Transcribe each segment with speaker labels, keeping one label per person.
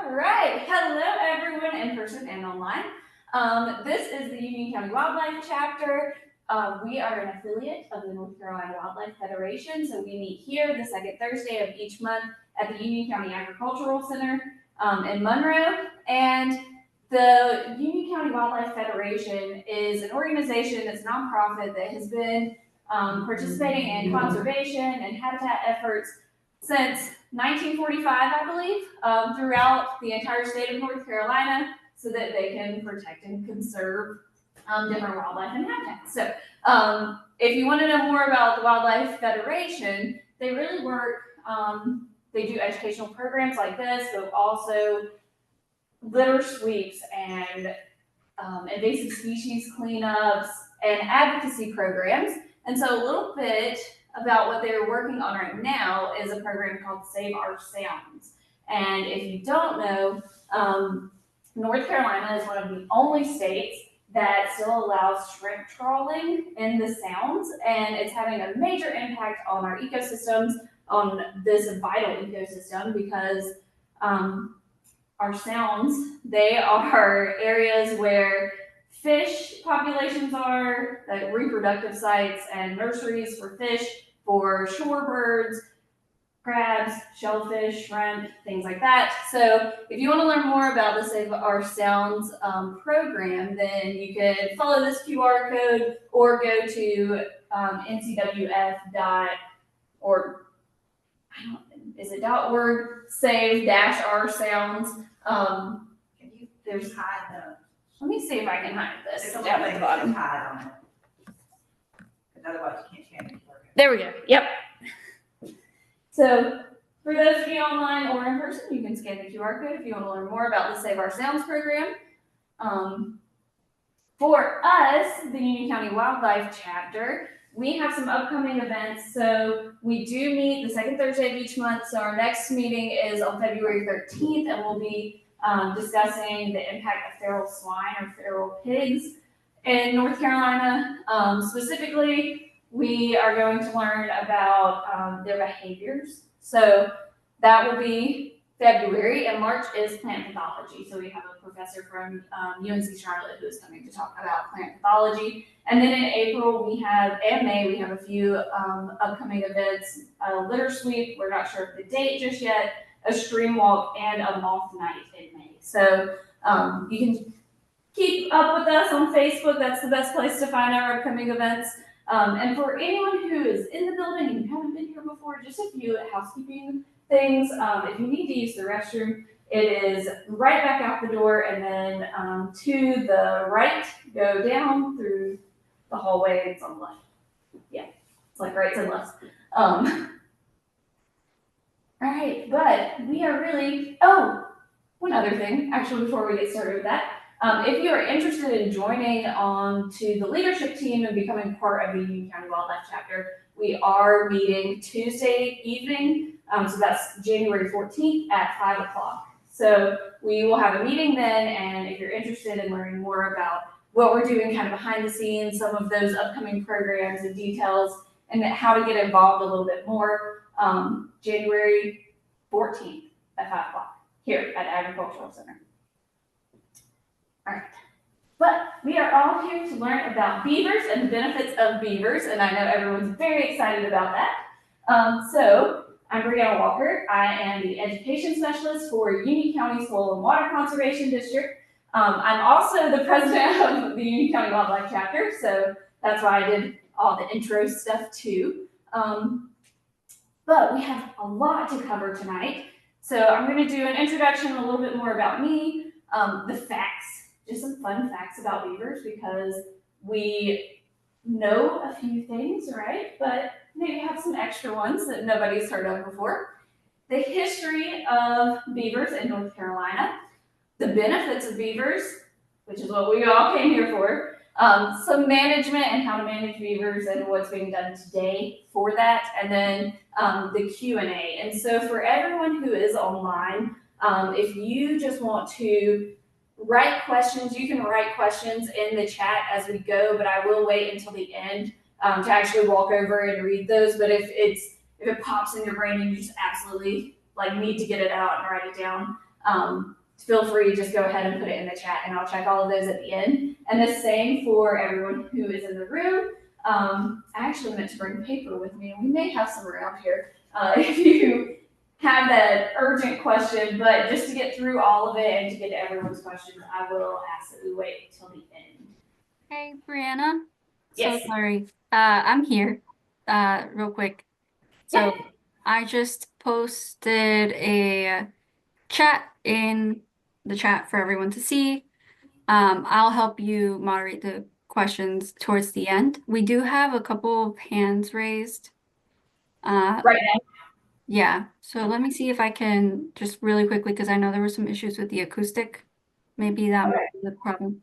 Speaker 1: All right. Hello, everyone in person and online. This is the Union County Wildlife Chapter. We are an affiliate of the North Carolina Wildlife Federation, so we meet here the second Thursday of each month at the Union County Agricultural Center in Monroe. And the Union County Wildlife Federation is an organization that's nonprofit that has been participating in conservation and habitat efforts since 1945, I believe, throughout the entire state of North Carolina so that they can protect and conserve different wildlife and habitats. So if you want to know more about the Wildlife Federation, they really work, they do educational programs like this, but also litter sweeps and invasive species cleanups and advocacy programs. And so a little bit about what they're working on right now is a program called Save Our Sounds. And if you don't know, North Carolina is one of the only states that still allows shrimp trawling in the sounds, and it's having a major impact on our ecosystems, on this vital ecosystem, because our sounds, they are areas where fish populations are, like reproductive sites and nurseries for fish, for shorebirds, crabs, shellfish, shrimp, things like that. So if you want to learn more about the Save Our Sounds program, then you can follow this QR code or go to ncwf.org. Is it .org? Save-our sounds.
Speaker 2: Can you there's hide the
Speaker 1: Let me see if I can hide this.
Speaker 2: there's
Speaker 1: Down at the bottom.
Speaker 2: hide on it. Otherwise you can't change it.
Speaker 1: There we go. Yep. So for those of you online or in person, you can scan the QR code if you want to learn more about the Save Our Sounds program. For us, the Union County Wildlife Chapter, we have some upcoming events. So we do meet the second Thursday of each month. So our next meeting is on February 13th, and we'll be discussing the impact of feral swine or feral pigs in North Carolina. Specifically, we are going to learn about their behaviors. So that will be February, and March is plant pathology. So we have a professor from UNC Charlotte who is coming to talk about plant pathology. And then in April and May, we have a few upcoming events, a litter sweep, we're not sure of the date just yet, a stream walk, and a moth night in May. So you can keep up with us on Facebook. That's the best place to find our upcoming events. And for anyone who is in the building and you haven't been here before, just a few housekeeping things. If you need to use the restroom, it is right back out the door, and then to the right, go down through the hallway. It's on the left. Yeah, it's like rights and lefts. All right, but we are really, one other thing, actually, before we get started with that. If you are interested in joining on to the leadership team and becoming part of the Union County Wildlife Chapter, we are meeting Tuesday evening, so that's January 14th at 5 o'clock. So we will have a meeting then, and if you're interested in learning more about what we're doing kind of behind the scenes, some of those upcoming programs and details, and how to get involved a little bit more, January 14th at 5 o'clock here at Agricultural Center. All right, but we are all here to learn about beavers and the benefits of beavers, and I know everyone's very excited about that. So I'm Breanna Walker. I am the education specialist for Union County Soil and Water Conservation District. I'm also the president of the Union County Wildlife Chapter, so that's why I did all the intro stuff too. But we have a lot to cover tonight. So I'm going to do an introduction, a little bit more about me, the facts. Just some fun facts about beavers, because we know a few things, right? But maybe have some extra ones that nobody's heard of before. The history of beavers in North Carolina, the benefits of beavers, which is what we all came here for, some management and how to manage beavers and what's being done today for that, and then the Q&A. And so for everyone who is online, if you just want to write questions, you can write questions in the chat as we go, but I will wait until the end to actually walk over and read those. But if it pops in your brain and you just absolutely need to get it out and write it down, feel free to just go ahead and put it in the chat, and I'll check all of those at the end. And the same for everyone who is in the room. I actually meant to bring paper with me, and we may have some around here if you have that urgent question. But just to get through all of it and to get to everyone's questions, I will ask that we wait till the end.
Speaker 3: Hey, Breanna.
Speaker 1: Yes.
Speaker 3: So sorry. I'm here. Real quick. So
Speaker 1: Yeah.
Speaker 3: I just posted a chat in the chat for everyone to see. I'll help you moderate the questions towards the end. We do have a couple of hands raised.
Speaker 1: Right now.
Speaker 3: Yeah. So let me see if I can just really quickly, because I know there were some issues with the acoustic. Maybe that might be the problem.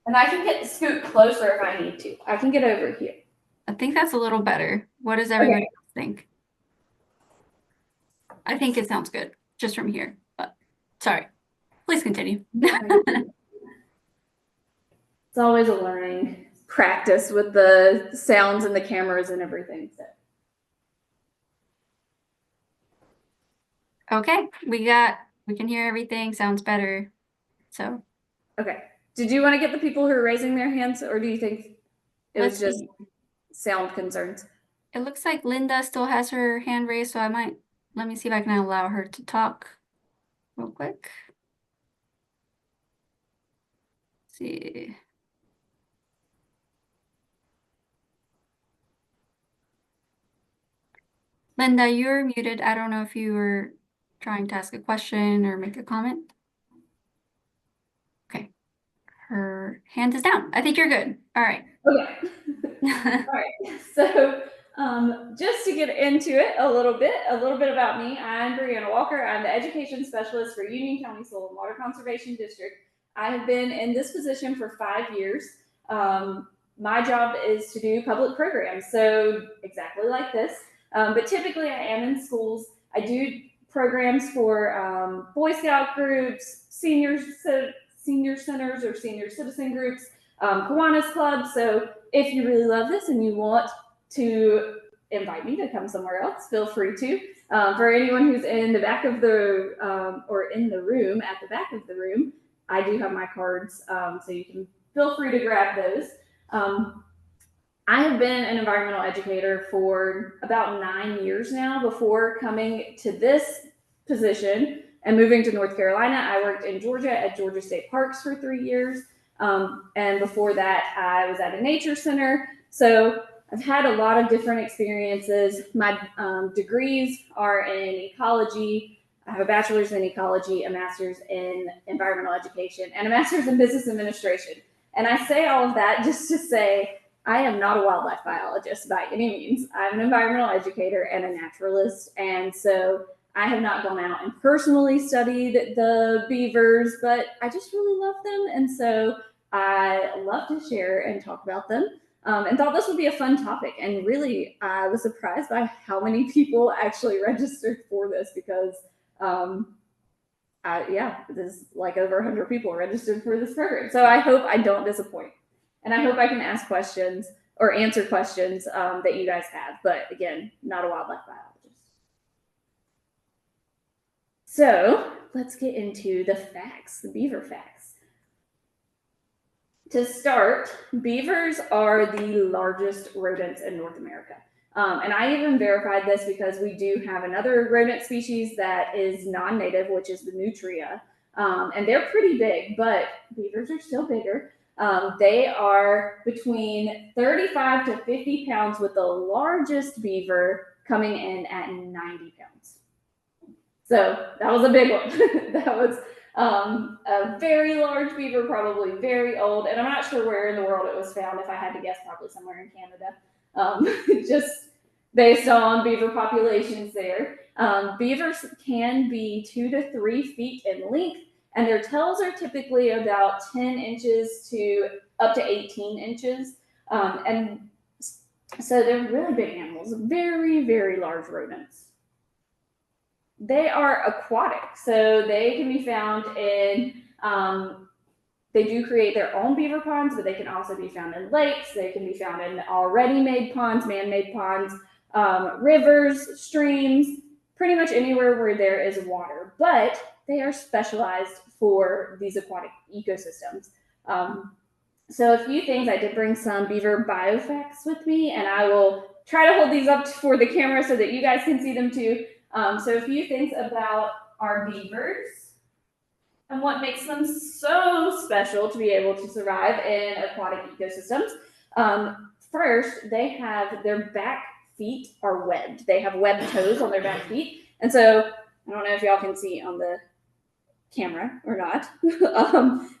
Speaker 1: And I can scoot closer if I need to. I can get over here.
Speaker 3: I think that's a little better. What does everybody else think? I think it sounds good just from here, but sorry. Please continue.
Speaker 1: It's always a learning practice with the sounds and the cameras and everything. So.
Speaker 3: Okay, we can hear everything. Sounds better. So.
Speaker 1: Okay. Did you want to get the people who are raising their hands, or do you think it was just sound concerns?
Speaker 3: It looks like Linda still has her hand raised, so let me see if I can allow her to talk real quick. Let's see. Linda, you're muted. I don't know if you were trying to ask a question or make a comment. Okay. Her hand is down. I think you're good. All right.
Speaker 1: Okay. All right. So just to get into it a little bit about me. I'm Breanna Walker. I'm the education specialist for Union County Soil and Water Conservation District. I have been in this position for 5 years. My job is to do public programs, so exactly like this. But typically I am in schools. I do programs for Boy Scout groups, senior centers or senior citizen groups, Kiwanis clubs. So if you really love this and you want to invite me to come somewhere else, feel free to. For anyone who's in the back of the or in the room, at the back of the room, I do have my cards, so you can feel free to grab those. I have been an environmental educator for about 9 years now. Before coming to this position and moving to North Carolina, I worked in Georgia at Georgia State Parks for 3 years. And before that, I was at a nature center. So I've had a lot of different experiences. My degrees are in ecology. I have a bachelor's in ecology, a master's in environmental education, and a master's in business administration. And I say all of that just to say, I am not a wildlife biologist by any means. I'm an environmental educator and a naturalist. And so I have not gone out and personally studied the beavers, but I just really love them. And so I love to share and talk about them, and thought this would be a fun topic. And really, I was surprised by how many people actually registered for this because, there's like over 100 people registered for this program. So I hope I don't disappoint. And I hope I can ask questions or answer questions that you guys have. But again, not a wildlife biologist. So let's get into the facts, the beaver facts. To start, beavers are the largest rodents in North America. And I even verified this because we do have another rodent species that is non-native, which is the nutria. And they're pretty big, but beavers are still bigger. They are between 35 to 50 pounds, with the largest beaver coming in at 90 pounds. So that was a big one. That was a very large beaver, probably very old. And I'm not sure where in the world it was found. If I had to guess, probably somewhere in Canada. Just based on beaver populations there. Beavers can be 2 to 3 feet in length, and their tails are typically about 10 inches to up to 18 inches. And so they're really big animals, very, very large rodents. They are aquatic, so they can be found in, they do create their own beaver ponds, but they can also be found in lakes. They can be found in already made ponds, man-made ponds, rivers, streams, pretty much anywhere where there is water. But they are specialized for these aquatic ecosystems. So a few things, I did bring some beaver biofacts with me, and I will try to hold these up for the camera so that you guys can see them too. So a few things about our beavers and what makes them so special to be able to survive in aquatic ecosystems. First, they have their back feet are webbed. They have webbed toes on their back feet. And so I don't know if y'all can see on the camera or not.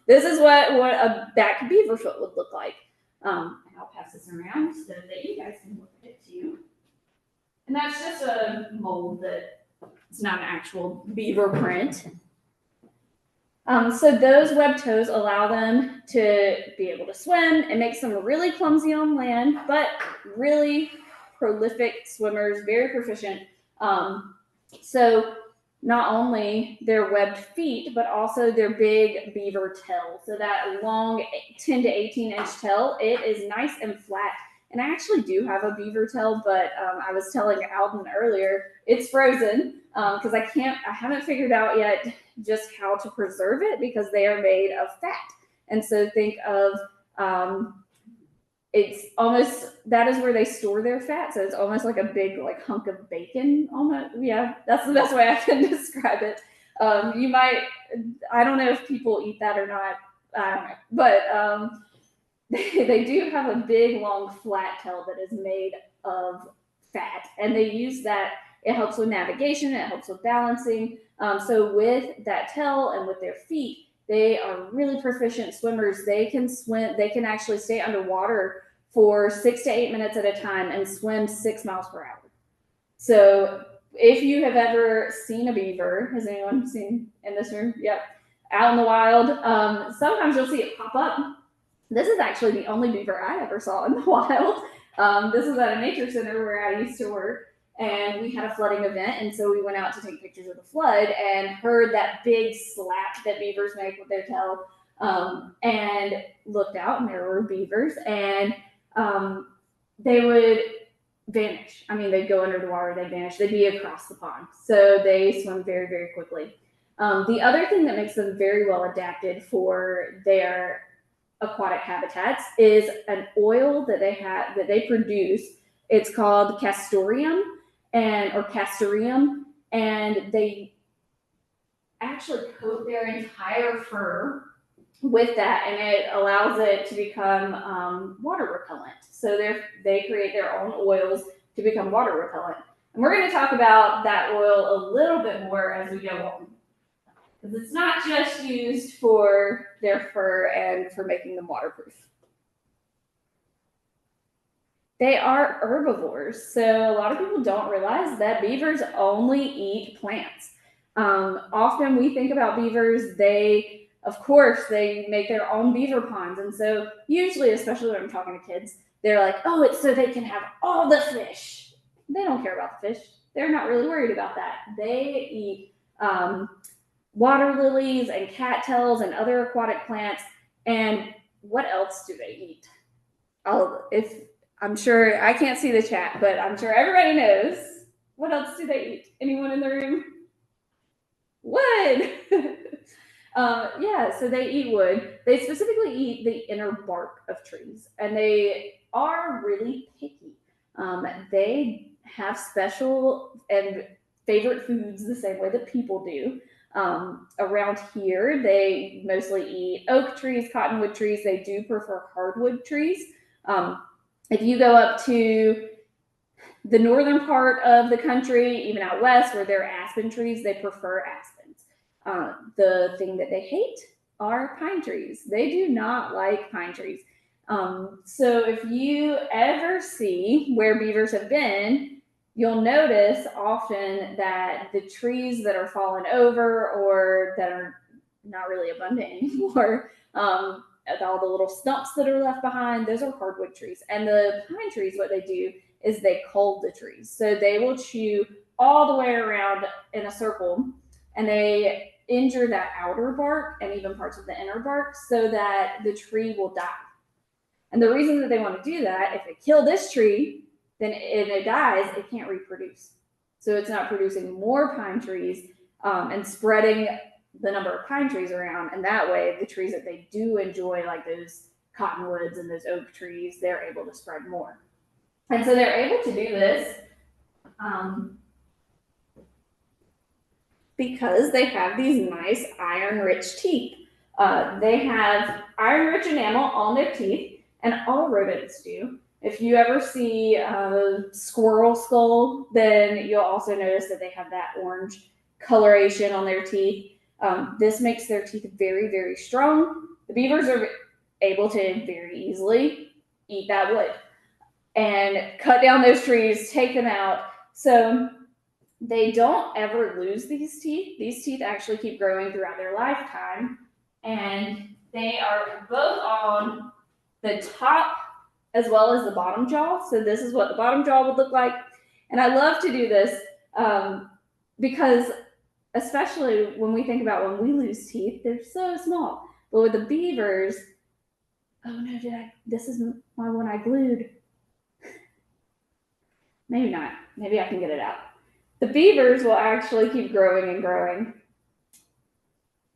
Speaker 1: This is what a back beaver foot would look like. And I'll pass this around so that you guys can look at it too. And that's just a mold that it's not an actual beaver print. So those webbed toes allow them to be able to swim. It makes them really clumsy on land, but really prolific swimmers, very proficient. So not only their webbed feet, but also their big beaver tail. So that long 10 to 18 inch tail, it is nice and flat. And I actually do have a beaver tail, but I was telling Alden earlier, it's frozen because I haven't figured out yet just how to preserve it because they are made of fat. And so think of, it's almost, that is where they store their fat. So it's almost like a big like hunk of bacon almost. Yeah, that's the best way I can describe it. You might, I don't know if people eat that or not, I don't know, but they do have a big long flat tail that is made of fat, and they use that. It helps with navigation, it helps with balancing. So with that tail and with their feet, they are really proficient swimmers. They can swim, they can actually stay underwater for 6 to 8 minutes at a time and swim 6 miles per hour. So if you have ever seen a beaver, has anyone seen in this room? Yep. Out in the wild, sometimes you'll see it pop up. This is actually the only beaver I ever saw in the wild. This is at a nature center where I used to work, and we had a flooding event, and so we went out to take pictures of the flood and heard that big slap that beavers make with their tail, and looked out, and there were beavers, and they would vanish. I mean, they'd go under the water, they'd vanish, they'd be across the pond. So they swim very, very quickly. The other thing that makes them very well adapted for their aquatic habitats is an oil that they produce. It's called castoreum or castoreum, and they actually coat their entire fur with that, and it allows it to become water repellent. So they create their own oils to become water repellent. And we're going to talk about that oil a little bit more as we go on, because it's not just used for their fur and for making them waterproof. They are herbivores, so a lot of people don't realize that beavers only eat plants. Often we think about beavers, of course, they make their own beaver ponds, and so usually, especially when I'm talking to kids, they're like, oh, it's so they can have all the fish. They don't care about the fish. They're not really worried about that. They eat water lilies and cattails and other aquatic plants. And what else do they eat? I'm sure I can't see the chat, but I'm sure everybody knows. What else do they eat? Anyone in the room? Wood. Yeah, so they eat wood. They specifically eat the inner bark of trees, and they are really picky. They have special and favorite foods the same way that people do. Around here, they mostly eat oak trees, cottonwood trees. They do prefer hardwood trees. If you go up to the northern part of the country, even out west where there are aspen trees, they prefer aspens. The thing that they hate are pine trees. They do not like pine trees. So if you ever see where beavers have been, you'll notice often that the trees that are fallen over or that are not really abundant anymore, all the little stumps that are left behind, those are hardwood trees. And the pine trees, what they do is they cull the trees. So they will chew all the way around in a circle, and they injure that outer bark and even parts of the inner bark so that the tree will die. And the reason that they want to do that, if they kill this tree, then if it dies, it can't reproduce. So it's not producing more pine trees and spreading the number of pine trees around, and that way the trees that they do enjoy, like those cottonwoods and those oak trees, they're able to spread more. And so they're able to do this because they have these nice iron-rich teeth. They have iron-rich enamel on their teeth, and all rodents do. If you ever see a squirrel skull, then you'll also notice that they have that orange coloration on their teeth. This makes their teeth very, very strong. The beavers are able to very easily eat that wood and cut down those trees, take them out. So they don't ever lose these teeth. These teeth actually keep growing throughout their lifetime, and they are both on the top as well as the bottom jaw. So this is what the bottom jaw would look like. And I love to do this because especially when we think about when we lose teeth, they're so small. But with the beavers, oh no, this is my one I glued. Maybe not. Maybe I can get it out. The beavers will actually keep growing and growing.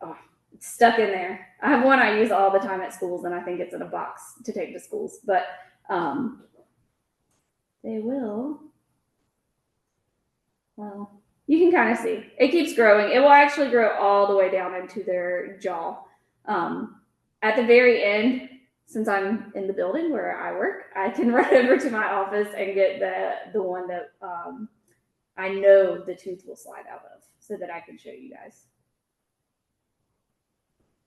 Speaker 1: Oh, it's stuck in there. I have one I use all the time at schools, and I think it's in a box to take to schools. But they will. Well, you can kind of see. It keeps growing. It will actually grow all the way down into their jaw. At the very end, since I'm in the building where I work, I can run over to my office and get the one that I know the tooth will slide out of, so that I can show you guys.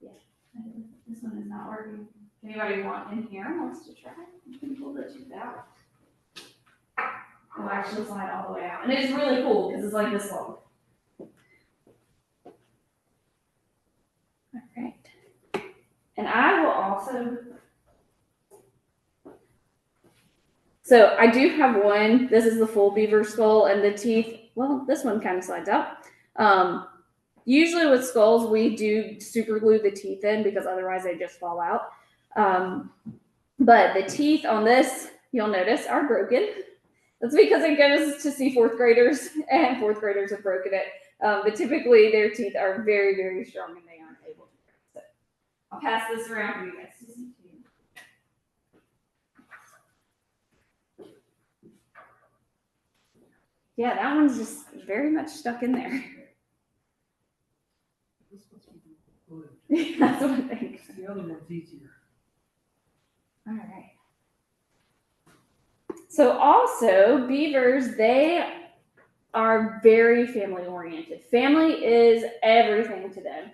Speaker 1: Yeah, this one is not working. If anybody wants to try, you can pull the tooth out. It'll actually slide all the way out, and it's really cool because it's like this long. All right, and I will also. So I do have one. This is the full beaver skull, and the teeth, well, this one kind of slides out. Usually with skulls, we do super glue the teeth in because otherwise they just fall out. But the teeth on this, you'll notice, are broken. That's because it goes to see fourth graders, and fourth graders have broken it. But typically their teeth are very, very strong, and they aren't able to break. So I'll pass this around for you guys to see. Yeah, that one's just very much stuck in there. That's what I think.
Speaker 2: The other one's easier.
Speaker 1: All right. So also, beavers, they are very family oriented. Family is everything to them.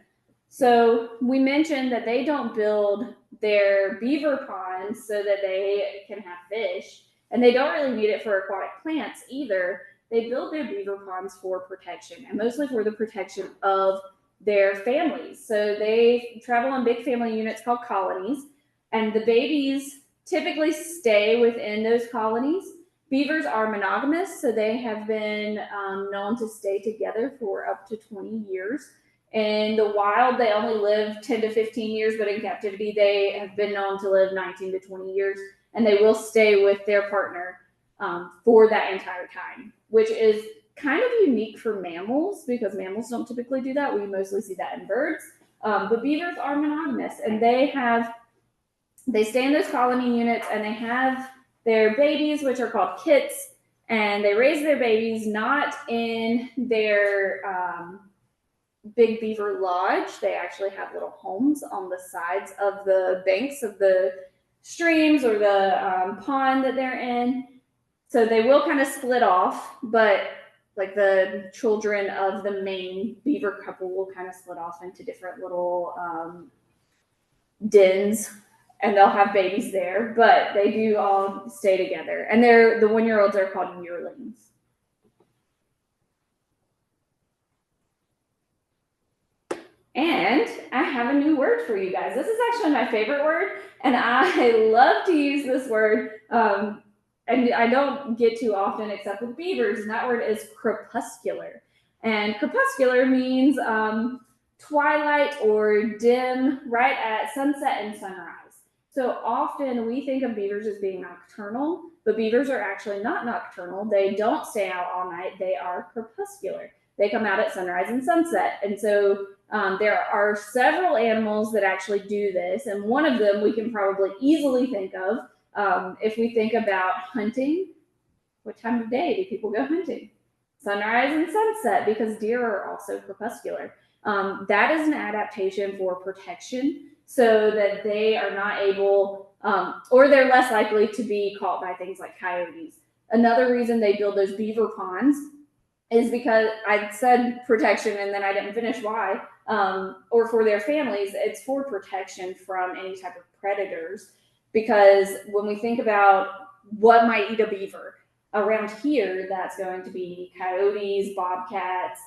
Speaker 1: So we mentioned that they don't build their beaver ponds so that they can have fish, and they don't really need it for aquatic plants either. They build their beaver ponds for protection, and mostly for the protection of their families. So they travel in big family units called colonies, and the babies typically stay within those colonies. Beavers are monogamous, so they have been known to stay together for up to 20 years. In the wild, they only live 10 to 15 years, but in captivity, they have been known to live 19 to 20 years, and they will stay with their partner for that entire time, which is kind of unique for mammals because mammals don't typically do that. We mostly see that in birds. But beavers are monogamous, and they stay in those colony units, and they have their babies, which are called kits, and they raise their babies not in their big beaver lodge. They actually have little homes on the sides of the banks of the streams or the pond that they're in. So they will kind of split off, but like the children of the main beaver couple will kind of split off into different little dens, and they'll have babies there, but they do all stay together. And the 1-year-olds are called yearlings. And I have a new word for you guys. This is actually my favorite word, and I love to use this word. And I don't get too often except with beavers, and that word is crepuscular. And crepuscular means twilight or dim right at sunset and sunrise. So often we think of beavers as being nocturnal, but beavers are actually not nocturnal. They don't stay out all night. They are crepuscular. They come out at sunrise and sunset. And so There are several animals that actually do this, and one of them we can probably easily think of if we think about hunting. What time of day do people go hunting? Sunrise and sunset, because deer are also crepuscular. That is an adaptation for protection so that they are not able, or they're less likely to be caught by things like coyotes. Another reason they build those beaver ponds is because I said protection and then I didn't finish why, or for their families, it's for protection from any type of predators. Because when we think about what might eat a beaver, around here, that's going to be coyotes, bobcats.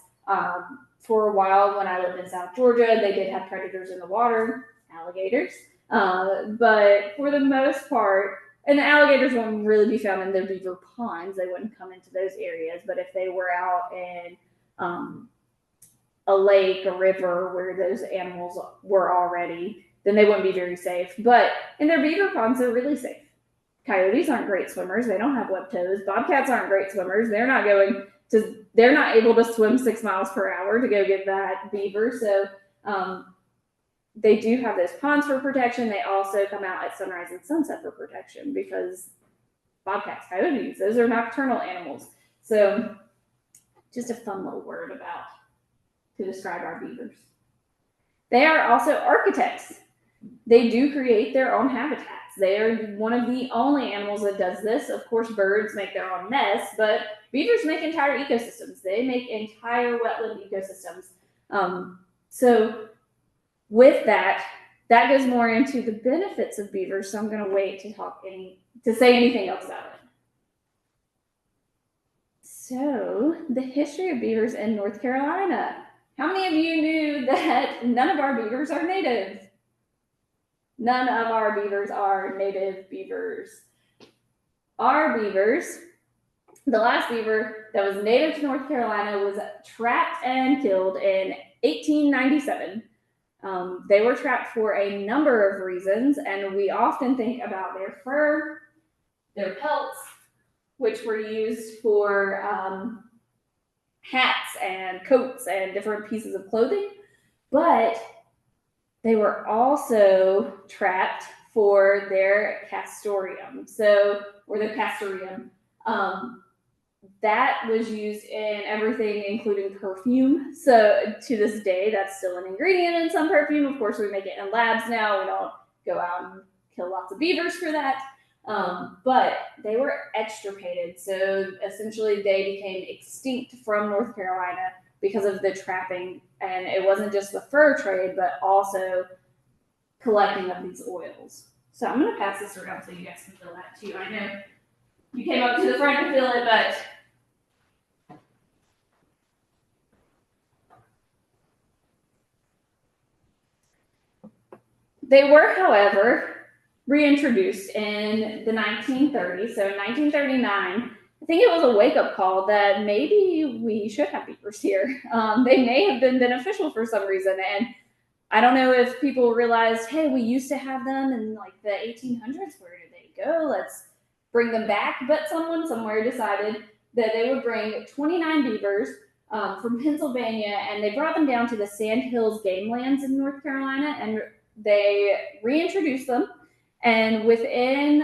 Speaker 1: For a while, when I lived in South Georgia, they did have predators in the water, alligators. But for the most part, and the alligators wouldn't really be found in the beaver ponds. They wouldn't come into those areas. But if they were out in a lake, a river where those animals were already, then they wouldn't be very safe. But in their beaver ponds, they're really safe. Coyotes aren't great swimmers. They don't have web toes. Bobcats aren't great swimmers. They're not able to swim 6 miles per hour to go get that beaver. So they do have those ponds for protection. They also come out at sunrise and sunset for protection because bobcats, coyotes, those are nocturnal animals. So just a fun little word to describe our beavers. They are also architects. They do create their own habitats. They are one of the only animals that does this. Of course, birds make their own nests, but beavers make entire ecosystems. They make entire wetland ecosystems. So with that goes more into the benefits of beavers. So I'm going to wait to say anything else about it. So the history of beavers in North Carolina. How many of you knew that none of our beavers are native? None of our beavers are native beavers. Our beavers, the last beaver that was native to North Carolina was trapped and killed in 1897. They were trapped for a number of reasons, and we often think about their fur, their pelts, which were used for hats and coats and different pieces of clothing, but they were also trapped for their castoreum, or their castoreum. That was used in everything, including perfume. So to this day, that's still an ingredient in some perfume. Of course, we make it in labs now. We don't go out and kill lots of beavers for that. But they were extirpated. So essentially, they became extinct from North Carolina because of the trapping. And it wasn't just the fur trade, but also collecting of these oils. So I'm going to pass this around so you guys can feel that too. I know you came up to the front to feel it, but they were, however, reintroduced in the 1930s. So in 1939, I think it was a wake-up call that maybe we should have beavers here. They may have been beneficial for some reason. And I don't know if people realized, hey, we used to have them in like the 1800s. Where did they go? Let's bring them back. But someone somewhere decided that they would bring 29 beavers from Pennsylvania, and they brought them down to the Sand Hills game lands in North Carolina, and they reintroduced them. And within,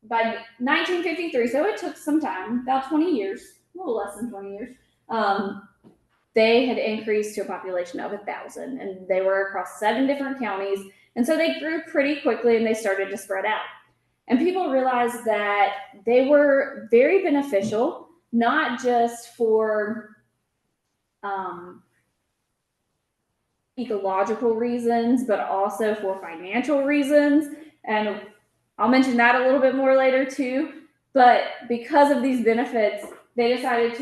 Speaker 1: by 1953, so it took some time, about 20 years, a little less than 20 years, they had increased to a population of 1,000, and they were across 7 different counties. And so they grew pretty quickly, and they started to spread out. And people realized that they were very beneficial, not just for ecological reasons, but also for financial reasons. And I'll mention that a little bit more later too. But because of these benefits, they decided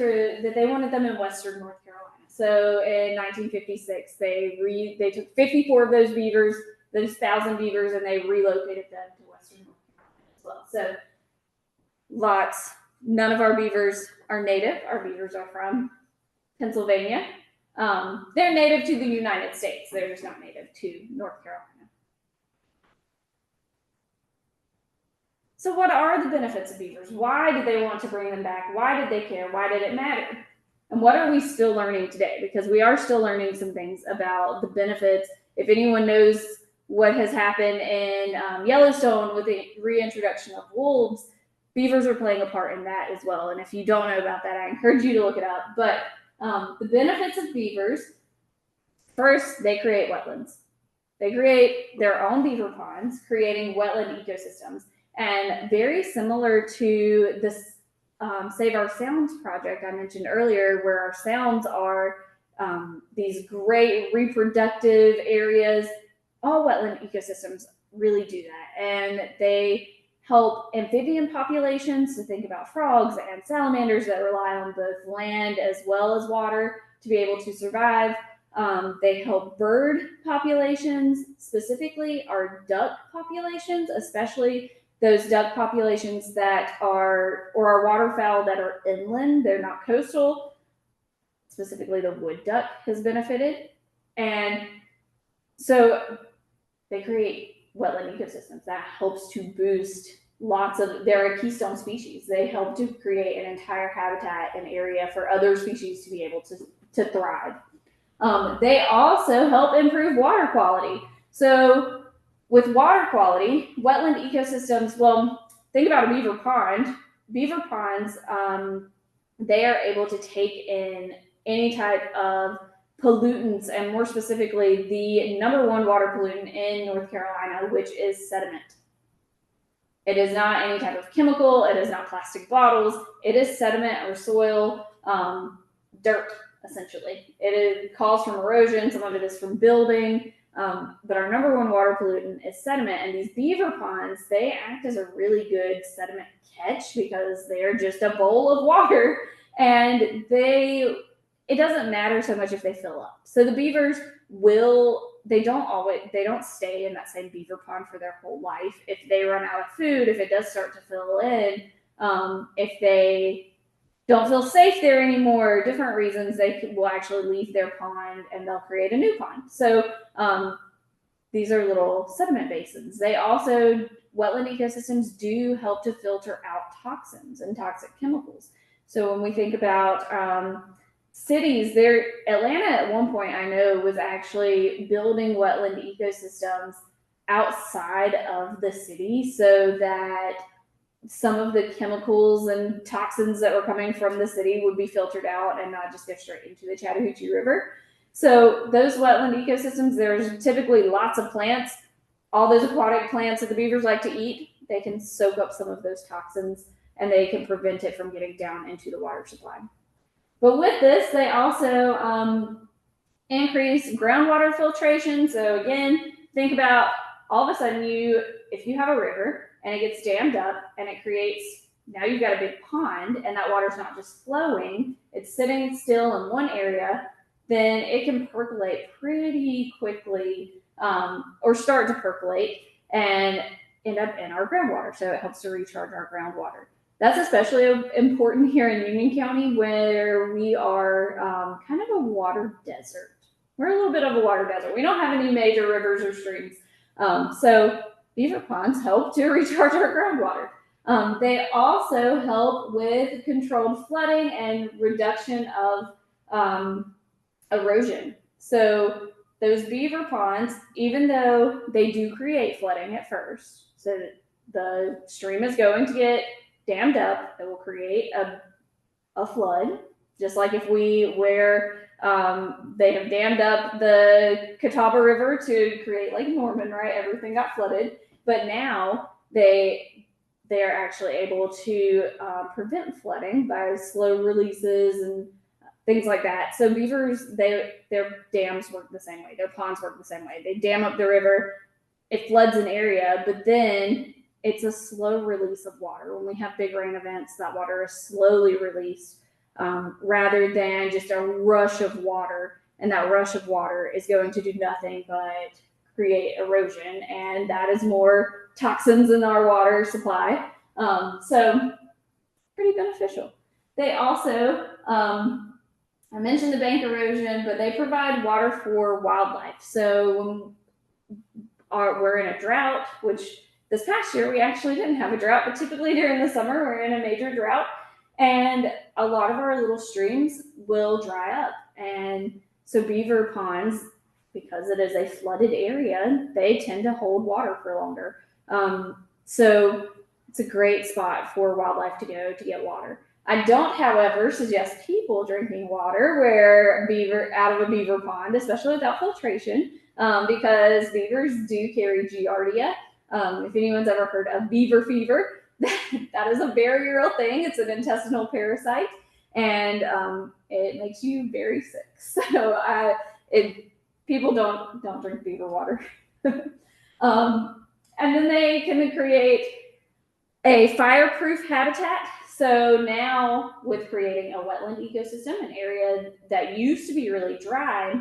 Speaker 1: that they wanted them in Western North Carolina. So in 1956, they took 54 of those beavers, those 1,000 beavers, and they relocated them to Western North Carolina as well. So none of our beavers are native. Our beavers are from Pennsylvania. They're native to the United States. They're just not native to North Carolina. So what are the benefits of beavers? Why did they want to bring them back? Why did they care? Why did it matter? And what are we still learning today? Because we are still learning some things about the benefits. If anyone knows what has happened in Yellowstone with the reintroduction of wolves, beavers are playing a part in that as well. And if you don't know about that, I encourage you to look it up. But the benefits of beavers, first, they create wetlands. They create their own beaver ponds, creating wetland ecosystems. And very similar to this Save Our Sounds project I mentioned earlier, where our sounds are these great reproductive areas, all wetland ecosystems really do that. And they help amphibian populations, to think about frogs and salamanders that rely on both land as well as water to be able to survive. They help bird populations, specifically our duck populations, especially those duck populations that are, or our waterfowl that are inland, they're not coastal. Specifically, the wood duck has benefited. And so they create wetland ecosystems that helps to boost lots of, they're a keystone species. They help to create an entire habitat and area for other species to be able to thrive. They also help improve water quality. So with water quality, wetland ecosystems, well, think about a beaver pond. Beaver ponds, they are able to take in any type of pollutants, and more specifically, the number one water pollutant in North Carolina, which is sediment. It is not any type of chemical. It is not plastic bottles. It is sediment or soil, dirt, essentially. It calls from erosion. Some of it is from building. But our number one water pollutant is sediment. And these beaver ponds, they act as a really good sediment catch because they're just a bowl of water. And it doesn't matter so much if they fill up. So the beavers they don't stay in that same beaver pond for their whole life. If they run out of food, if it does start to fill in, if they don't feel safe there anymore, different reasons, they will actually leave their pond and they'll create a new pond. So these are little sediment basins. Wetland ecosystems do help to filter out toxins and toxic chemicals. So when we think about cities, Atlanta at one point I know was actually building wetland ecosystems outside of the city so that some of the chemicals and toxins that were coming from the city would be filtered out and not just go straight into the Chattahoochee River. So those wetland ecosystems, there's typically lots of plants, all those aquatic plants that the beavers like to eat. They can soak up some of those toxins and they can prevent it from getting down into the water supply. But with this, they also increase groundwater filtration. So again, think about all of a sudden if you have a river and it gets dammed up and it creates, now you've got a big pond and that water's not just flowing, it's sitting still in one area, then it can percolate pretty quickly or start to percolate and end up in our groundwater. So it helps to recharge our groundwater. That's especially important here in Union County where we are kind of a water desert. We're a little bit of a water desert. We don't have any major rivers or streams. So beaver ponds help to recharge our groundwater. They also help with controlled flooding and reduction of erosion. So those beaver ponds, even though they do create flooding at first, so that the stream is going to get dammed up, it will create a flood, just like they have dammed up the Catawba River to create Lake Norman, right? Everything got flooded, but now they are actually able to prevent flooding by slow releases and things like that. So beavers, their dams work the same way. Their ponds work the same way. They dam up the river, it floods an area, but then it's a slow release of water. When we have big rain events, that water is slowly released rather than just a rush of water. And that rush of water is going to do nothing but create erosion. And that is more toxins in our water supply. So pretty beneficial. They also, I mentioned the bank erosion, but they provide water for wildlife. So when we're in a drought, which this past year we actually didn't have a drought, but typically during the summer we're in a major drought. And a lot of our little streams will dry up. And so beaver ponds, because it is a flooded area, they tend to hold water for longer. So it's a great spot for wildlife to go to get water. I don't, however, suggest people drinking water out of a beaver pond, especially without filtration, because beavers do carry giardia. If anyone's ever heard of beaver fever, that is a very real thing. It's an intestinal parasite, and it makes you very sick. So people don't drink beaver water. And then they can create a fireproof habitat. So now, with creating a wetland ecosystem, an area that used to be really dry,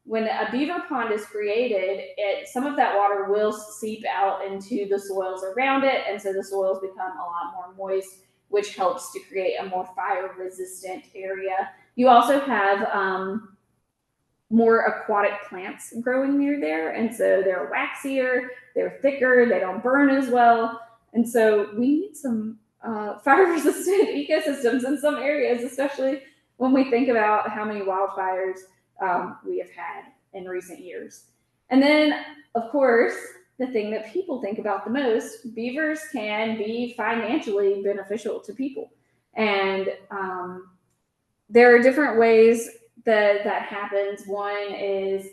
Speaker 1: when a beaver pond is created, some of that water will seep out into the soils around it, and so the soils become a lot more moist, which helps to create a more fire-resistant area. You also have more aquatic plants growing near there, and so they're waxier, they're thicker, they don't burn as well, and so we need some fire-resistant ecosystems in some areas, especially when we think about how many wildfires we have had in recent years. And then, of course, the thing that people think about the most, beavers can be financially beneficial to people. And there are different ways that happens. One is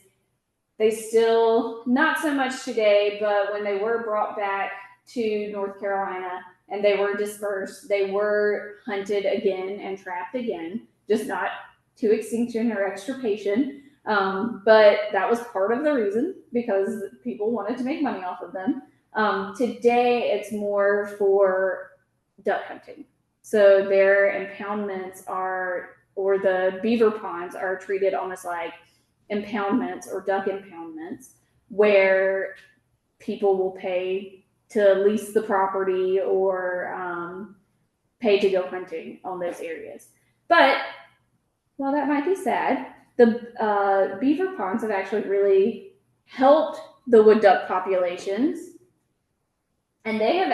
Speaker 1: they still, not so much today, but when they were brought back to North Carolina and they were dispersed, they were hunted again and trapped again, just not to extinction or extirpation. But that was part of the reason, because people wanted to make money off of them. Today, it's more for duck hunting. So their impoundments or the beaver ponds are treated almost like impoundments or duck impoundments, where people will pay to lease the property or pay to go hunting on those areas. But while that might be sad, the beaver ponds have actually really helped the wood duck populations, and they have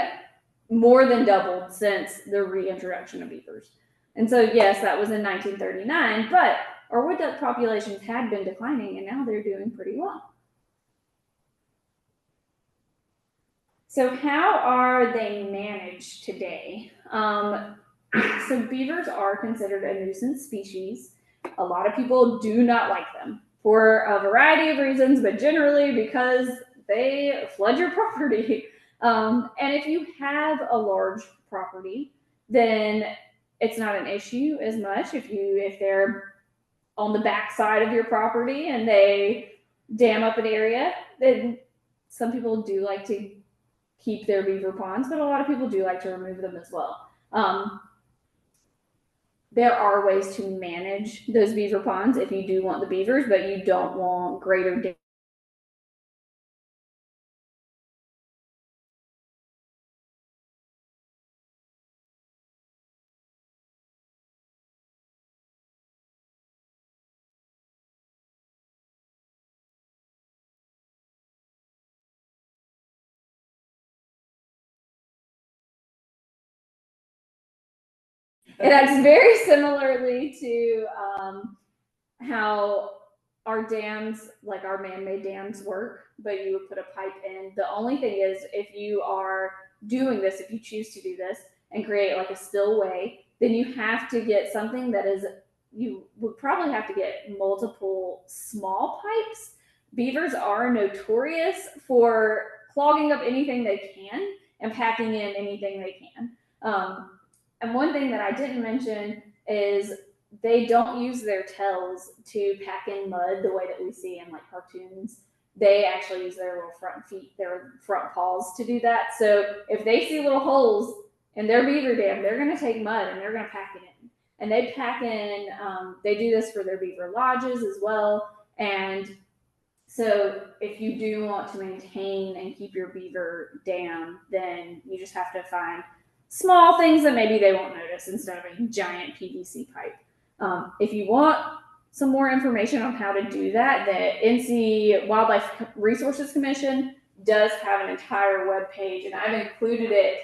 Speaker 1: more than doubled since the reintroduction of beavers. And so, yes, that was in 1939, but our wood duck populations had been declining, and now they're doing pretty well. So how are they managed today? So beavers are considered a nuisance species. A lot of people do not like them for a variety of reasons, but generally because they flood your property. And if you have a large property, then it's not an issue as much. If they're on the back side of your property and they dam up an area, then some people do like to keep their beaver ponds, but a lot of people do like to remove them as well. There are ways to manage those beaver ponds if you do want the beavers, but you don't want greater damage. It acts very similarly to how our dams, like our man-made dams, work, but you would put a pipe in. The only thing is, if you are doing this, if you choose to do this and create like a spillway, then you have to get something that is, you would probably have to get multiple small pipes. Beavers are notorious for clogging up anything they can and packing in anything they can. And one thing that I didn't mention is they don't use their tails to pack in mud the way that we see in like cartoons. They actually use their little front feet, their front paws to do that. So if they see little holes in their beaver dam, they're going to take mud and they're going to pack it in. And they pack in, they do this for their beaver lodges as well. And so if you do want to maintain and keep your beaver dam, then you just have to find small things that maybe they won't notice instead of a giant PVC pipe. If you want some more information on how to do that, the NC Wildlife Resources Commission does have an entire web page, and I've included it.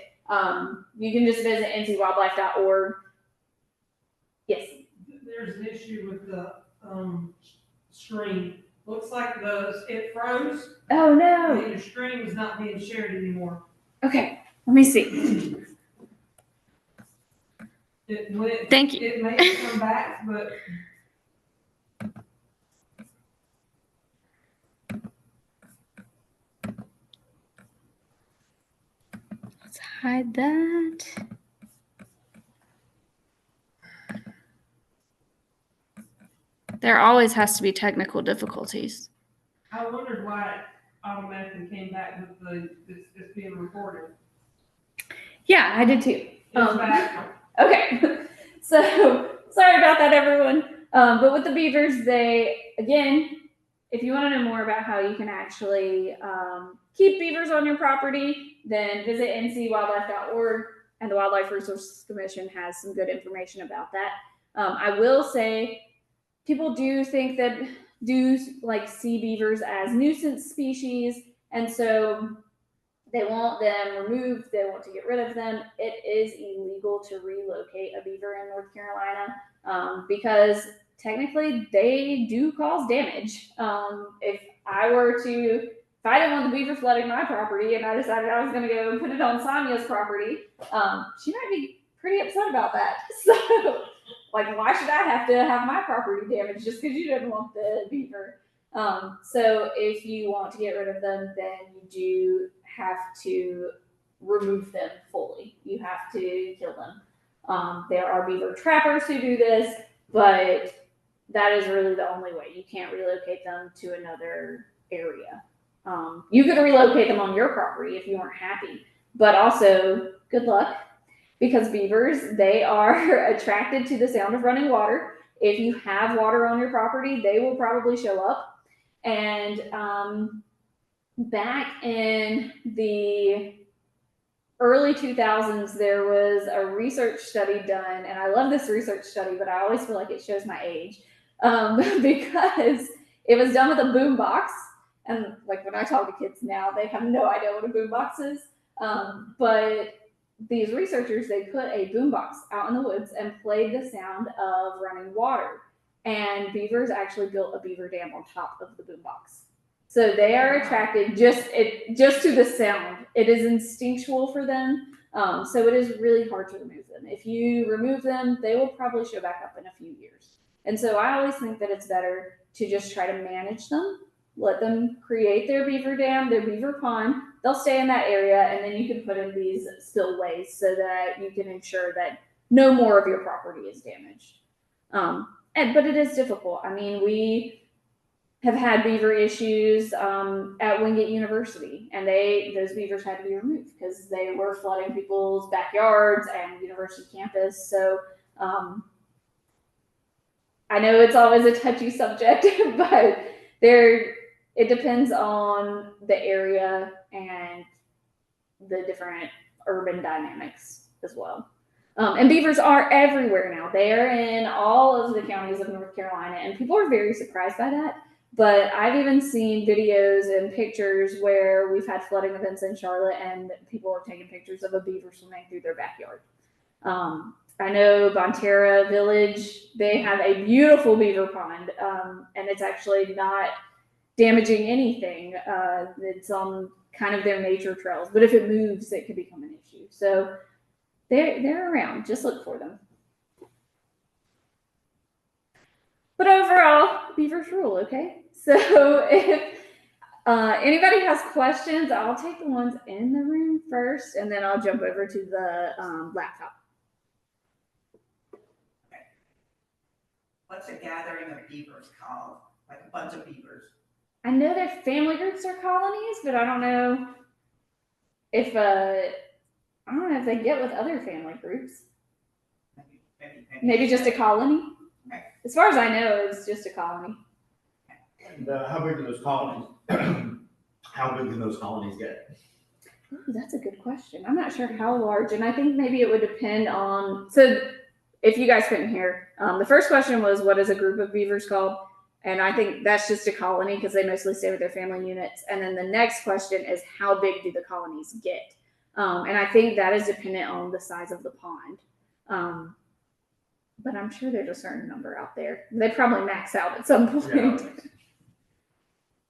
Speaker 1: You can just visit ncwildlife.org
Speaker 4: there's an issue with the, stream. Looks like it froze,
Speaker 1: Oh no.
Speaker 4: and the stream is not being shared anymore.
Speaker 1: Okay, let me see.
Speaker 3: Thank you.
Speaker 4: It may come back, but
Speaker 3: Let's hide that. There always has to be technical difficulties.
Speaker 4: I wondered why it automatically came back with it's being recorded.
Speaker 1: Yeah, I did too.
Speaker 4: It's back.
Speaker 1: Okay, so sorry about that, everyone. But with the beavers, again, if you want to know more about how you can actually keep beavers on your property, then visit ncwildlife.org, and the Wildlife Resources Commission has some good information about that. I will say, people do think that see beavers as nuisance species, and so they want them removed. They want to get rid of them. It is illegal to relocate a beaver in North Carolina because technically they do cause damage. If I didn't want the beaver flooding my property and I decided I was going to go put it on Sonia's property, she might be pretty upset about that. So, like, why should I have to have my property damaged just because you didn't want the beaver? So if you want to get rid of them, then you do have to remove them fully. You have to kill them. There are beaver trappers who do this, but that is really the only way. You can't relocate them to another area. You could relocate them on your property if you weren't happy, but also good luck, because beavers, they are attracted to the sound of running water. If you have water on your property, they will probably show up. And back in the early 2000s, there was a research study done, and I love this research study, but I always feel like it shows my age because it was done with a boombox. And like when I talk to kids now, they have no idea what a boombox is. But these researchers, they put a boombox out in the woods and played the sound of running water. And beavers actually built a beaver dam on top of the boombox. So they are attracted just to the sound. It is instinctual for them. So it is really hard to remove them. If you remove them, they will probably show back up in a few years. And so I always think that it's better to just try to manage them, let them create their beaver dam, their beaver pond. They'll stay in that area, and then you can put in these spillways so that you can ensure that no more of your property is damaged. But it is difficult. I mean, we have had beaver issues at Wingate University, and those beavers had to be removed because they were flooding people's backyards and university campus. So I know it's always a touchy subject, but it depends on the area and the different urban dynamics as well. And beavers are everywhere now. They are in all of the counties of North Carolina, and people are very surprised by that. But I've even seen videos and pictures where we've had flooding events in Charlotte, and people are taking pictures of a beaver swimming through their backyard. I know Bonterra Village, they have a beautiful beaver pond, and it's actually not damaging anything. It's on kind of their nature trails, but if it moves, it could become an issue. So they're around. Just look for them. But overall, beavers rule, okay? So if anybody has questions, I'll take the ones in the room first, and then I'll jump over to the laptop.
Speaker 2: Okay. What's a gathering of beavers called? Like a bunch of beavers?
Speaker 1: I know their family groups are colonies, but I don't know if they get with other family groups. Maybe just a colony.
Speaker 2: Okay.
Speaker 1: As far as I know, it's just a colony.
Speaker 5: And how big are those colonies? How big can those colonies get?
Speaker 1: Ooh, that's a good question. I'm not sure how large, and I think maybe it would depend on. So, if you guys couldn't hear, the first question was, "What is a group of beavers called?" And I think that's just a colony because they mostly stay with their family units. And then the next question is, how big do the colonies get? And I think that is dependent on the size of the pond. but I'm sure there's a certain number out there. They probably max out at some point.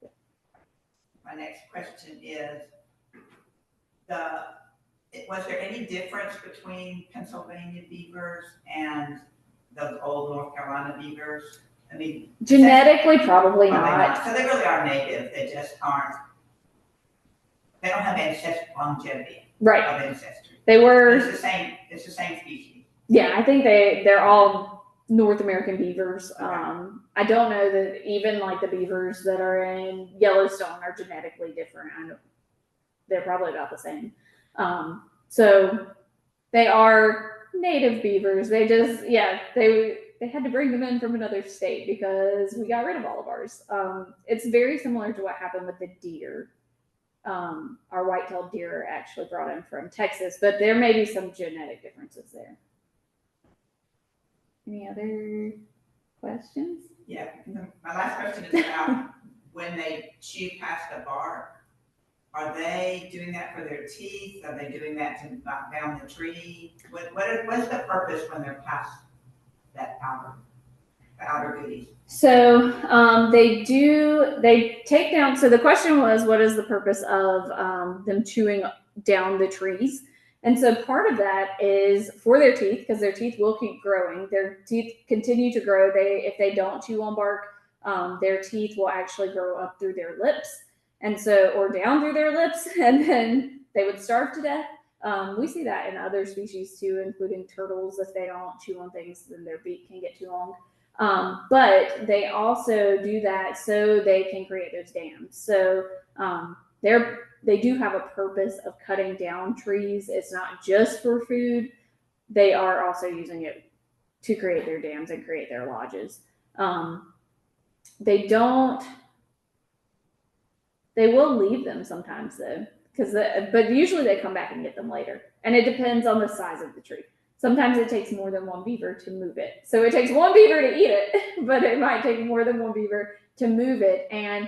Speaker 5: Yeah.
Speaker 2: My next question is, was there any difference between Pennsylvania beavers and those old North Carolina beavers? I mean.
Speaker 1: Genetically, probably not.
Speaker 2: So they really are native, they just aren't, they don't have longevity
Speaker 1: Right.
Speaker 2: of ancestry.
Speaker 1: They were.
Speaker 2: It's the same species.
Speaker 1: Yeah, I think they're all North American beavers. I don't know that even like the beavers that are in Yellowstone are genetically different. I know they're probably about the same. So they are native beavers. They just, they had to bring them in from another state because we got rid of all of ours. It's very similar to what happened with the deer. Our white-tailed deer are actually brought in from Texas, but there may be some genetic differences there. Any other questions?
Speaker 2: Yeah, my last question is about when they chew past the bark. Are they doing that for their teeth? Are they doing that to knock down the tree? What's the purpose when they're past that the outer goodies?
Speaker 1: So they take down, so the question was, what is the purpose of them chewing down the trees? And so part of that is for their teeth, because their teeth will keep growing. Their teeth continue to grow. If they don't chew on bark, their teeth will actually grow up through their lips, and so, or down through their lips, and then they would starve to death. We see that in other species too, including turtles. If they don't chew on things, then their beak can get too long. But they also do that so they can create those dams. So they do have a purpose of cutting down trees. It's not just for food. They are also using it to create their dams and create their lodges. They will leave them sometimes though, but usually they come back and get them later. And it depends on the size of the tree. Sometimes it takes more than one beaver to move it. So it takes one beaver to eat it, but it might take more than one beaver to move it. And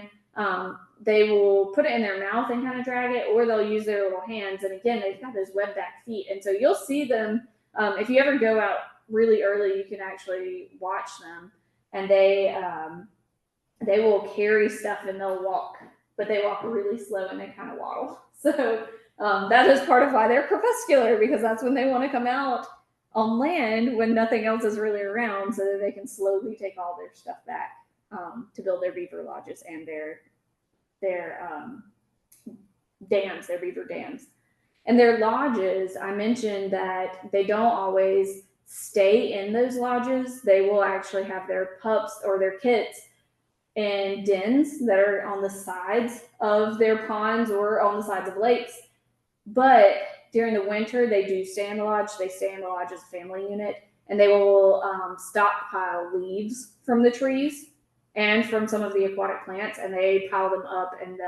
Speaker 1: they will put it in their mouth and kind of drag it, or they'll use their little hands. And again, they've got those web back feet. And so you'll see them, if you ever go out really early, you can actually watch them. And they will carry stuff and they'll walk, but they walk really slow and they kind of waddle. So that is part of why they're crepuscular, because that's when they want to come out on land when nothing else is really around, so that they can slowly take all their stuff back to build their beaver lodges and their dams, their beaver dams. And their lodges, I mentioned that they don't always stay in those lodges. They will actually have their pups or their kits in dens that are on the sides of their ponds or on the sides of lakes. But during the winter, they do stay in the lodge. They stay in the lodge as a family unit, and they will stockpile leaves from the trees and from some of the aquatic plants, and they pile them up, and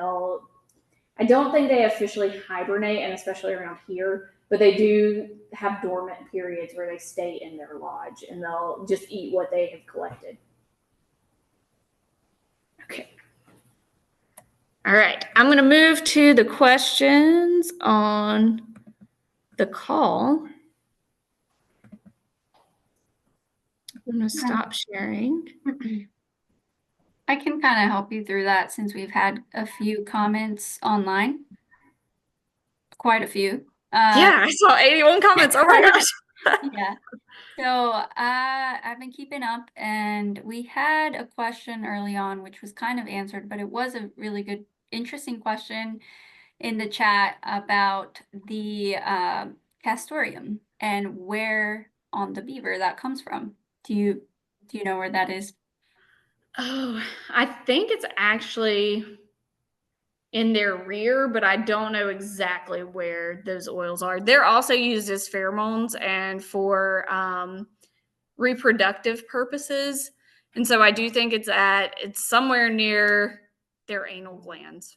Speaker 1: I don't think they officially hibernate, and especially around here, but they do have dormant periods where they stay in their lodge, and they'll just eat what they have collected. Okay. All right, I'm going to move to the questions on the call. I'm going to stop sharing.
Speaker 3: I can kind of help you through that since we've had a few comments online. Quite a few.
Speaker 1: Yeah, I saw 81 comments. Oh my gosh.
Speaker 3: Yeah. So I've been keeping up, and we had a question early on, which was kind of answered, but it was a really good, interesting question in the chat about the castorium and where on the beaver that comes from. Do you know where that is?
Speaker 1: Oh, I think it's actually in their rear, but I don't know exactly where those oils are. They're also used as pheromones and for reproductive purposes. And so I do think it's somewhere near their anal glands.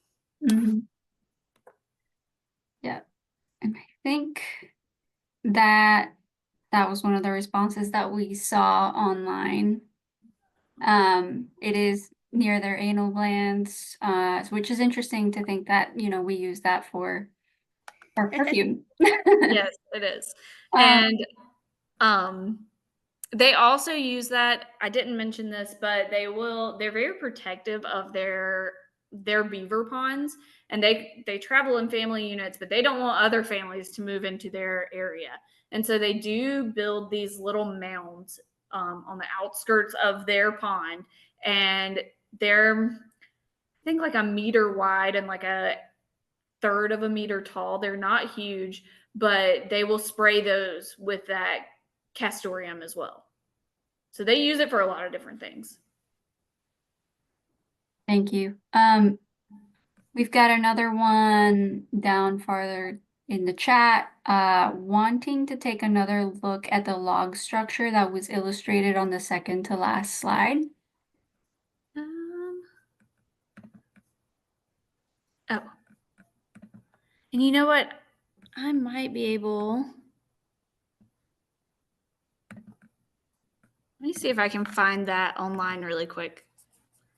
Speaker 3: Mm-hmm. Yeah. And I think that was one of the responses that we saw online. It is near their anal glands, which is interesting to think that, we use that for our perfume.
Speaker 1: Yes, it is. And They also use that. I didn't mention this, but they're very protective of their beaver ponds, and they travel in family units, but they don't want other families to move into their area. And so they do build these little mounds on the outskirts of their pond, and they're, I think, like a meter wide and like a third of a meter tall. They're not huge, but they will spray those with that castoreum as well. So they use it for a lot of different things.
Speaker 3: Thank you. We've got another one down farther in the chat, wanting to take another look at the log structure that was illustrated on the second to last slide.
Speaker 1: Oh, and you know what? I might be able. Let me see if I can find that online really quick.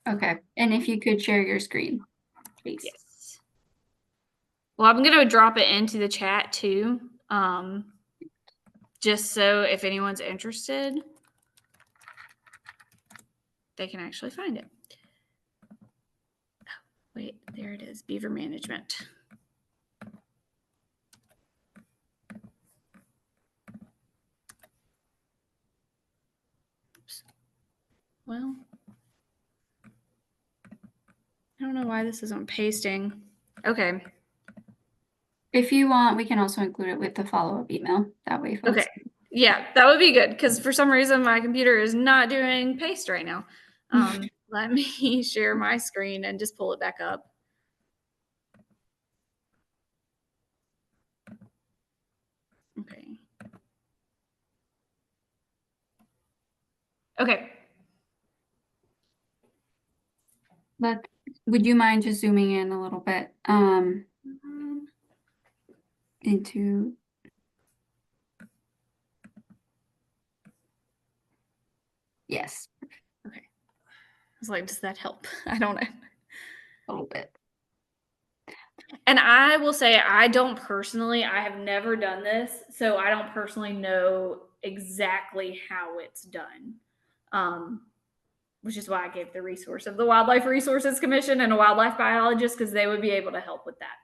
Speaker 3: Okay, and if you could share your screen, please.
Speaker 1: Yes. Well, I'm going to drop it into the chat too, just so if anyone's interested, they can actually find it. Oh, wait, there it is, beaver management. Oops. Well, I don't know why this isn't pasting. Okay.
Speaker 3: If you want, we can also include it with the follow-up email. That way, folks.
Speaker 1: Okay. Yeah, that would be good, because for some reason my computer is not doing paste right now. Let me share my screen and just pull it back up. Okay. Okay.
Speaker 3: But would you mind just zooming in a little bit into... Yes.
Speaker 1: Okay. I was like, does that help? I don't know.
Speaker 3: A little bit.
Speaker 1: And I will say, I have never done this, so I don't personally know exactly how it's done. Which is why I gave the resource of the Wildlife Resources Commission and a wildlife biologist, because they would be able to help with that.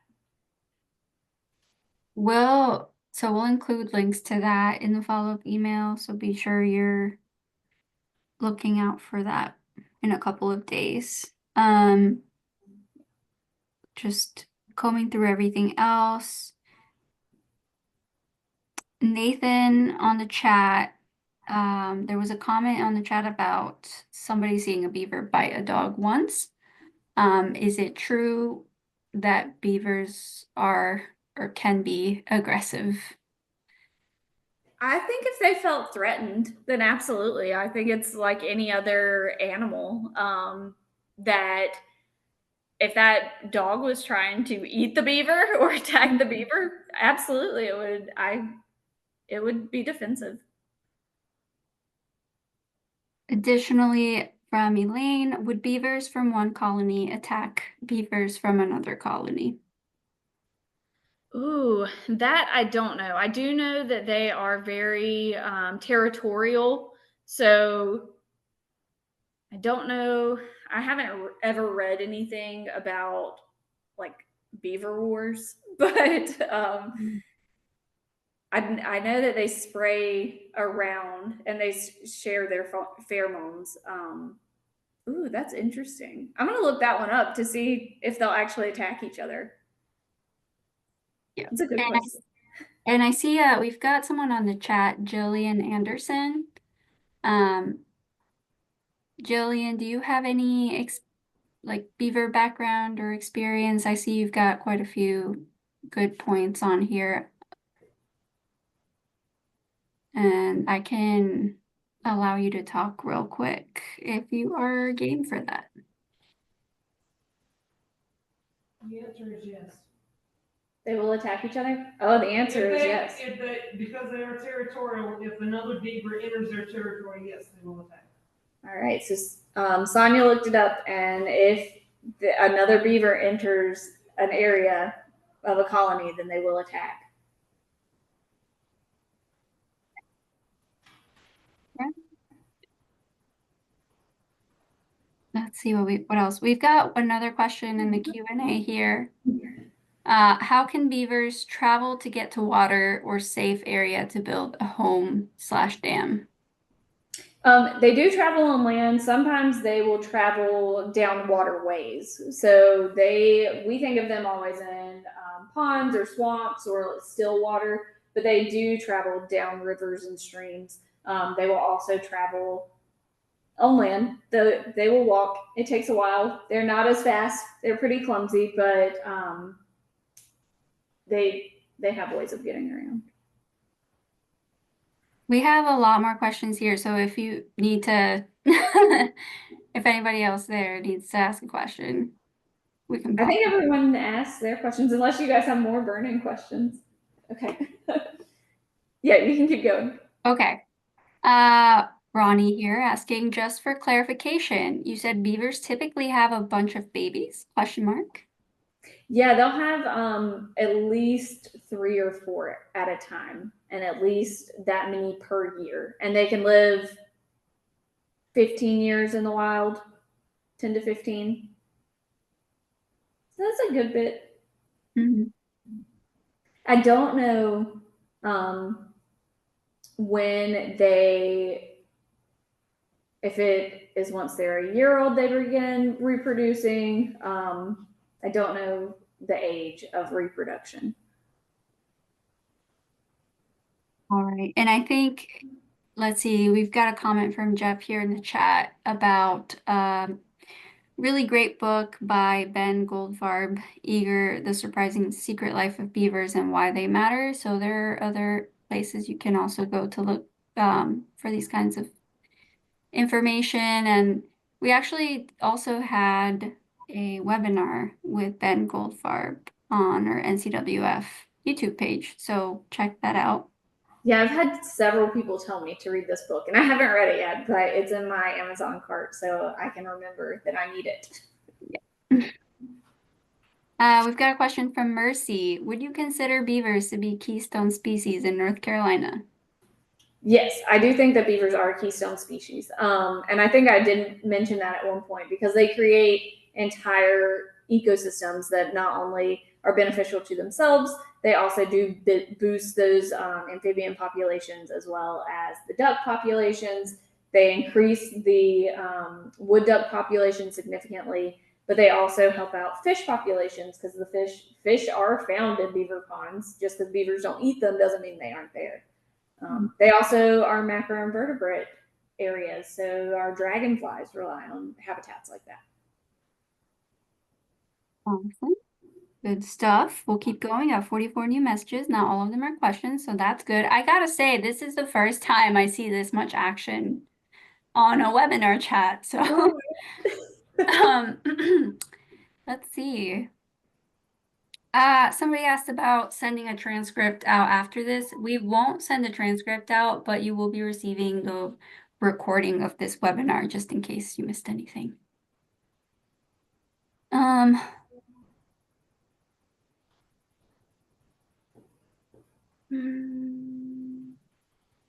Speaker 3: We'll include links to that in the follow-up email, so be sure you're looking out for that in a couple of days. Just combing through everything else. Nathan on the chat, there was a comment on the chat about somebody seeing a beaver bite a dog once. Is it true that beavers are or can be aggressive?
Speaker 1: I think if they felt threatened, then absolutely. I think it's like any other animal, that if that dog was trying to eat the beaver or attack the beaver, absolutely it would be defensive.
Speaker 3: Additionally, from Elaine, would beavers from one colony attack beavers from another colony?
Speaker 1: Ooh, that I don't know. I do know that they are very territorial. So I don't know. I haven't ever read anything about like beaver wars, but I know that they spray around and they share their pheromones. Ooh, that's interesting. I'm gonna look that one up to see if they'll actually attack each other.
Speaker 3: Yeah,
Speaker 1: it's a good question.
Speaker 3: And I see we've got someone on the chat, Jillian Anderson. Jillian, do you have any like beaver background or experience? I see you've got quite a few good points on here. And I can allow you to talk real quick if you are game for that.
Speaker 4: The answer is yes.
Speaker 1: They will attack each other? Oh, the answer is yes.
Speaker 4: Because they are territorial, if another beaver enters their territory, yes, they will attack.
Speaker 1: All right, so Sonia looked it up, and if another beaver enters an area of a colony, then they will attack.
Speaker 3: let's see what else. We've got another question in the Q&A here. How can beavers travel to get to water or safe area to build a home/dam?
Speaker 1: They do travel on land. Sometimes they will travel down waterways. So we think of them always in ponds or swamps or still water, but they do travel down rivers and streams. They will also travel on land. They will walk. It takes a while. They're not as fast. They're pretty clumsy, but they have ways of getting around.
Speaker 3: We have a lot more questions here, so if you need to, if anybody else there needs to ask a question, we can.
Speaker 1: I think everyone asked their questions, unless you guys have more burning questions. Okay. Yeah, you can keep going.
Speaker 3: Okay. Ronnie here asking, just for clarification, you said beavers typically have a bunch of babies? ?
Speaker 1: Yeah, they'll have at least 3 or 4 at a time, and at least that many per year. And they can live 15 years in the wild, 10 to 15. So that's a good bit.
Speaker 3: Mhm.
Speaker 1: I don't know if it is once they're a year old they begin reproducing. I don't know the age of reproduction.
Speaker 3: All right. And I think, let's see, we've got a comment from Jeff here in the chat about really great book by Ben Goldfarb, Eager, The Surprising Secret Life of Beavers and Why They Matter. So there are other places you can also go to look for these kinds of information. And we actually also had a webinar with Ben Goldfarb on our NCWF YouTube page. So check that out.
Speaker 1: Yeah, I've had several people tell me to read this book, and I haven't read it yet, but it's in my Amazon cart, so I can remember that I need it.
Speaker 3: We've got a question from Mercy. Would you consider beavers to be keystone species in North Carolina?
Speaker 1: Yes, I do think that beavers are a keystone species. And I think I didn't mention that at one point, because they create entire ecosystems that not only are beneficial to themselves, they also do boost those amphibian populations as well as the duck populations. They increase the wood duck population significantly, but they also help out fish populations, because the fish are found in beaver ponds. Just because beavers don't eat them doesn't mean they aren't there. They also are macroinvertebrate areas, so our dragonflies rely on habitats like that.
Speaker 3: Awesome. Good stuff. We'll keep going. I have 44 new messages. Not all of them are questions, so that's good. I gotta say, this is the first time I see this much action on a webinar chat. So let's see. Somebody asked about sending a transcript out after this. We won't send a transcript out, but you will be receiving the recording of this webinar just in case you missed anything.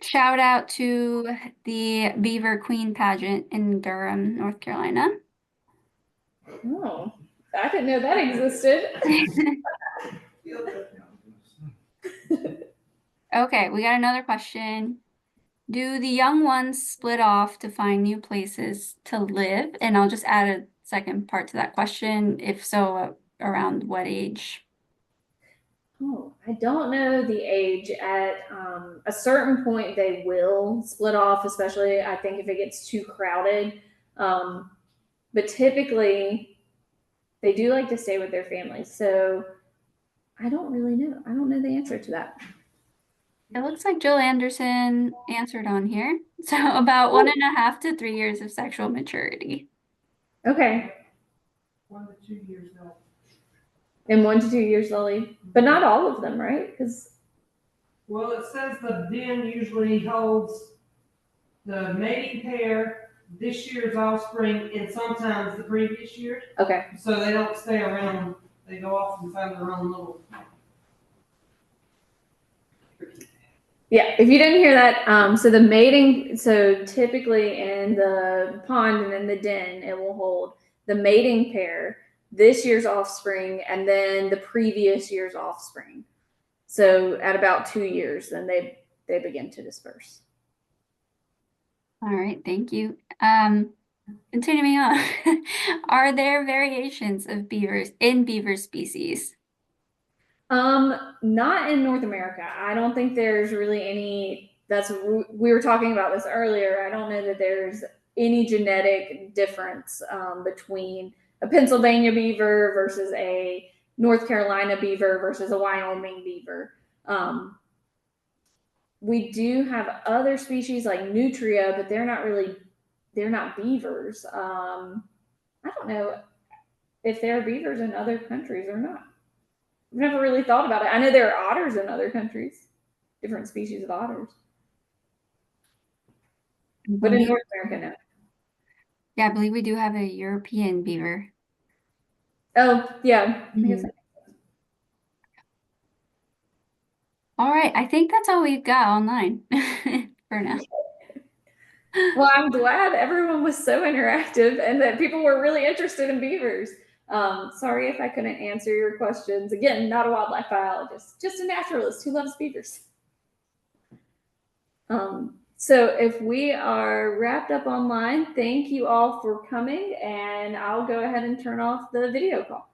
Speaker 3: Shout out to the Beaver Queen pageant in Durham, North Carolina.
Speaker 1: Oh, I didn't know that existed.
Speaker 3: Okay, we got another question. Do the young ones split off to find new places to live? And I'll just add a second part to that question. If so, around what age?
Speaker 1: Oh, I don't know the age. At a certain point, they will split off, especially I think if it gets too crowded. But typically, they do like to stay with their families. So I don't really know. I don't know the answer to that.
Speaker 3: It looks like Jill Anderson answered on here. So about 1.5 to 3 years of sexual maturity.
Speaker 1: Okay.
Speaker 4: 1 to 2 years old.
Speaker 1: In 1 to 2 years, Lily, but not all of them, right? Because
Speaker 4: Well, it says the den usually holds the mating pair, this year's offspring, and sometimes the previous year.
Speaker 1: okay,
Speaker 4: So they don't stay around. They go off and find their own little.
Speaker 1: Yeah, if you didn't hear that, so the mating, so typically in the pond and in the den, it will hold the mating pair, this year's offspring, and then the previous year's offspring. So at about 2 years, then they begin to disperse.
Speaker 3: All right, thank you. Continuing on, are there variations of beavers in beaver species?
Speaker 1: Not in North America. I don't think there's really any. We were talking about this earlier. I don't know that there's any genetic difference between a Pennsylvania beaver versus a North Carolina beaver versus a Wyoming beaver. We do have other species like nutria, but they're not beavers. I don't know if there are beavers in other countries or not. I've never really thought about it. I know there are otters in other countries, different species of otters, but in North America, no.
Speaker 3: Yeah, I believe we do have a European beaver.
Speaker 1: Oh, yeah. I guess.
Speaker 3: All right, I think that's all we've got online for now.
Speaker 1: Well, I'm glad everyone was so interactive and that people were really interested in beavers. Sorry if I couldn't answer your questions. Again, not a wildlife biologist, just a naturalist who loves beavers. So if we are wrapped up online, thank you all for coming, and I'll go ahead and turn off the video call.